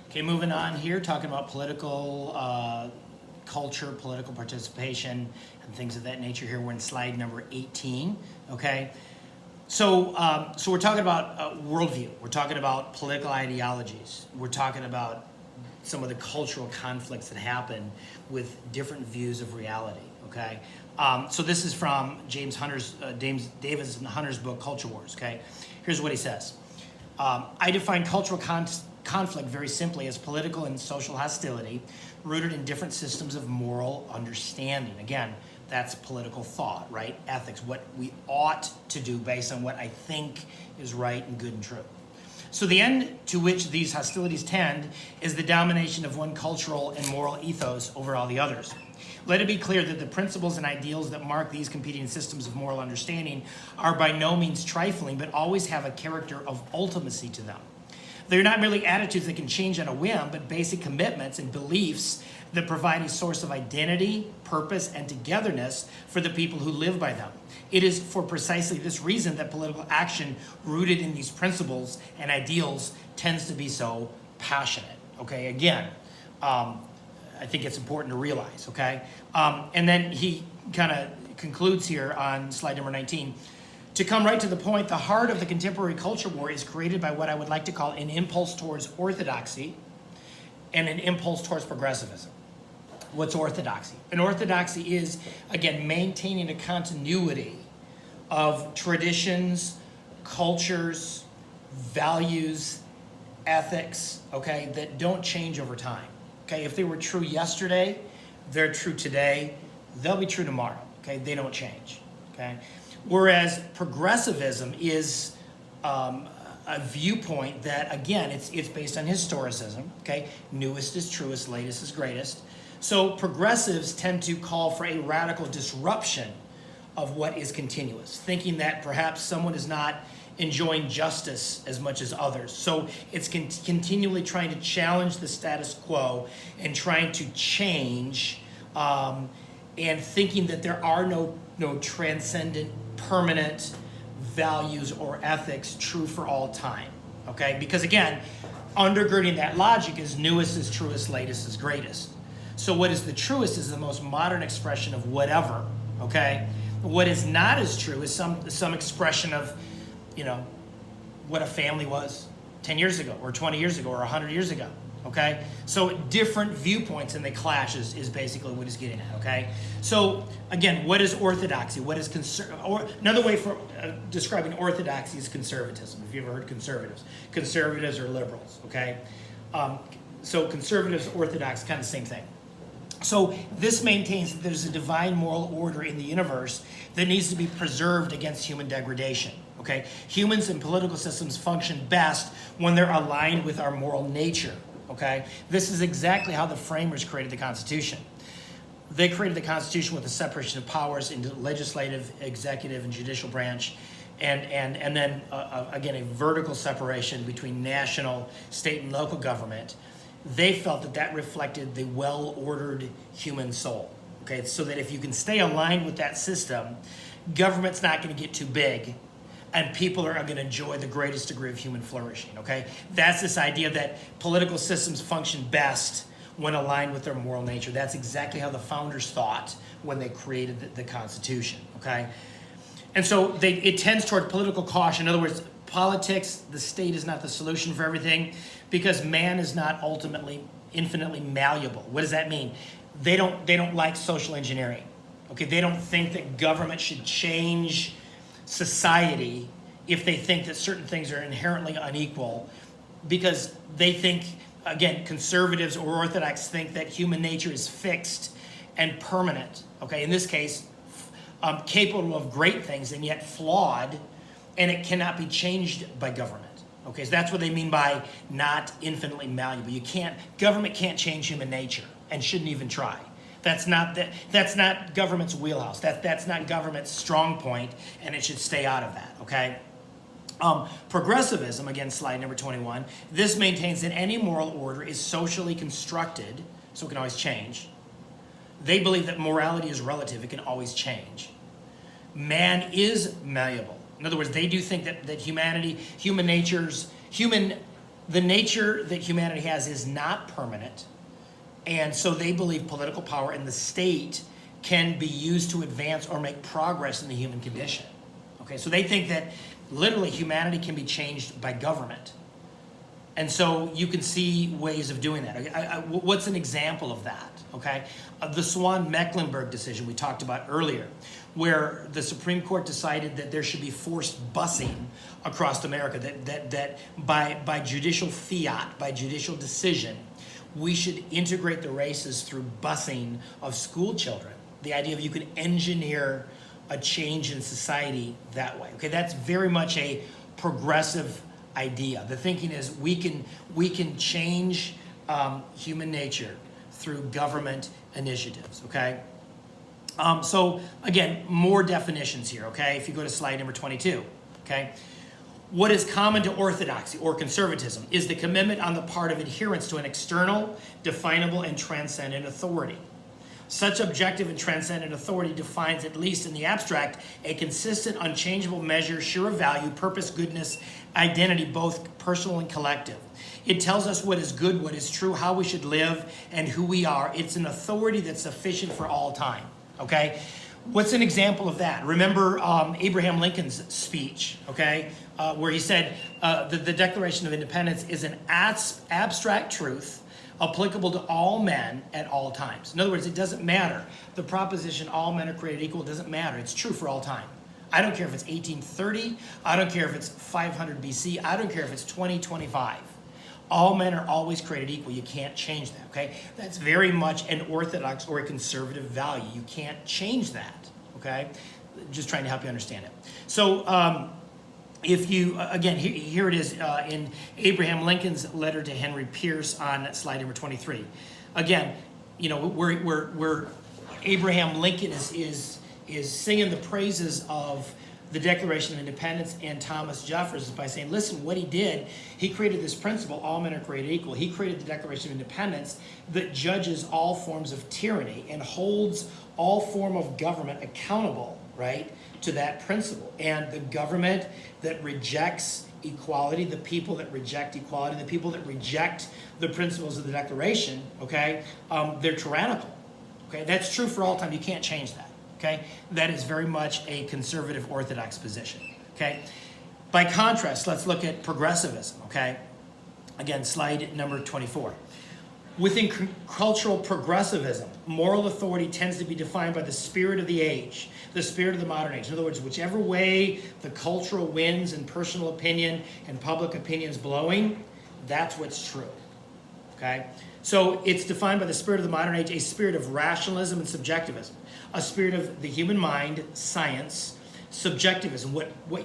Okay, moving on here, talking about political culture, political participation, and things of that nature. Here we're in slide number 18. Okay, so we're talking about worldview. We're talking about political ideologies. We're talking about some of the cultural conflicts that happen with different views of reality. Okay, so this is from James Davis and Hunter's book, Culture Wars. Okay, here's what he says. I define cultural conflict very simply as political and social hostility rooted in different systems of moral understanding. Again, that's political thought, right? Ethics, what we ought to do based on what I think is right and good and true. So the end to which these hostilities tend is the domination of one cultural and moral ethos over all the others. Let it be clear that the principles and ideals that mark these competing systems of moral understanding are by no means trifling, but always have a character of ultimacy to them. They're not merely attitudes that can change on a whim, but basic commitments and beliefs that provide a source of identity, purpose, and togetherness for the people who live by them. It is for precisely this reason that political action rooted in these principles and ideals tends to be so passionate. Okay, again, I think it's important to realize, okay? And then he kind of concludes here on slide number 19. To come right to the point, the heart of the contemporary culture war is created by what I would like to call an impulse towards orthodoxy and an impulse towards progressivism. What's orthodoxy? An orthodoxy is, again, maintaining a continuity of traditions, cultures, values, ethics, okay, that don't change over time. Okay, if they were true yesterday, they're true today, they'll be true tomorrow. Okay, they don't change. Okay. Whereas progressivism is a viewpoint that, again, it's based on historicism, okay? Newest is truest, latest is greatest. So progressives tend to call for a radical disruption of what is continuous, thinking that perhaps someone is not enjoying justice as much as others. So it's continually trying to challenge the status quo and trying to change and thinking that there are no transcendent, permanent values or ethics true for all time, okay? Because again, undergirding that logic is newest is truest, latest is greatest. So what is the truest is the most modern expression of whatever, okay? What is not as true is some expression of, what a family was 10 years ago or 20 years ago or 100 years ago, okay? So different viewpoints and they clash is basically what he's getting at, okay? So again, what is orthodoxy? What is or another way for describing orthodoxy is conservatism. If you've ever heard conservatives are liberals, okay? So conservatives, orthodox, kind of the same thing. So this maintains that there's a divine moral order in the universe that needs to be preserved against human degradation. Okay, humans and political systems function best when they're aligned with our moral nature. Okay, this is exactly how the framers created the Constitution. They created the Constitution with a separation of powers into legislative, executive, and judicial branch, and then again a vertical separation between national, state, and local government. They felt that reflected the well-ordered human soul. Okay, so that if you can stay aligned with that system, government's not going to get too big, and people are going to enjoy the greatest degree of human flourishing, okay? That's this idea that political systems function best when aligned with their moral nature. That's exactly how the founders thought when they created the Constitution, okay? And so it tends toward political caution. In other words, politics, the state is not the solution for everything because man is not ultimately infinitely malleable. What does that mean? They don't like social engineering, okay? They don't think that government should change society if they think that certain things are inherently unequal, because they think, again, conservatives or orthodox think that human nature is fixed and permanent, okay? In this case, capable of great things and yet flawed, and it cannot be changed by government, okay? So that's what they mean by not infinitely malleable. Government can't change human nature and shouldn't even try. That's not government's wheelhouse. That's not government's strong point, and it should stay out of that, okay? Progressivism, again, slide number 21, this maintains that any moral order is socially constructed, so it can always change. They believe that morality is relative, it can always change. Man is malleable. In other words, they do think that human the nature that humanity has is not permanent, and so they believe political power in the state can be used to advance or make progress in the human condition. Okay, so they think that literally humanity can be changed by government. And so you can see ways of doing that. What's an example of that? Okay, the Swan-Mecklenburg decision we talked about earlier, where the Supreme Court decided that there should be forced busing across America, that by judicial fiat, by judicial decision, we should integrate the races through busing of school children. The idea of you could engineer a change in society that way. Okay, that's very much a progressive idea. The thinking is we can change human nature through government initiatives. Okay. So again, more definitions here. Okay, if you go to slide number 22. Okay, what is common to orthodoxy or conservatism is the commitment on the part of adherents to an external, definable, and transcendent authority. Such objective and transcendent authority defines, at least in the abstract, a consistent, unchangeable measure, sure of value, purpose, goodness, identity, both personal and collective. It tells us what is good, what is true, how we should live, and who we are. It's an authority that's sufficient for all time. Okay? What's an example of that? Remember Abraham Lincoln's speech, okay, where he said the Declaration of Independence is an abstract truth applicable to all men at all times. In other words, it doesn't matter. The proposition all men are created equal doesn't matter. It's true for all time. I don't care if it's 1830. I don't care if it's 500 BC. I don't care if it's 2025. All men are always created equal. You can't change that, okay? That's very much an orthodox or a conservative value. You can't change that, okay? Just trying to help you understand it. So, if you, again, here it is in Abraham Lincoln's letter to Henry Pierce on slide number 23. Again, you know, where Abraham Lincoln is singing the praises of the Declaration of Independence and Thomas Jefferson by saying, listen, what he did, he created this principle, all men are created equal. He created the Declaration of Independence that judges all forms of tyranny and holds all form of government accountable, right, to that principle. And the government that rejects equality, the people that reject equality, the people that reject the principles of the Declaration, okay, they're tyrannical. Okay, that's true for all time. You can't change that. Okay, that is very much a conservative orthodox position. Okay, by contrast, let's look at progressivism. Okay, again, slide number 24. Within cultural progressivism, moral authority tends to be defined by the spirit of the age, the spirit of the modern age. In other words, whichever way the cultural winds and personal opinion and public opinion is blowing, that's what's true. Okay? So it's defined by the spirit of the modern age, a spirit of rationalism and subjectivism, a spirit of the human mind, science, subjectivism, what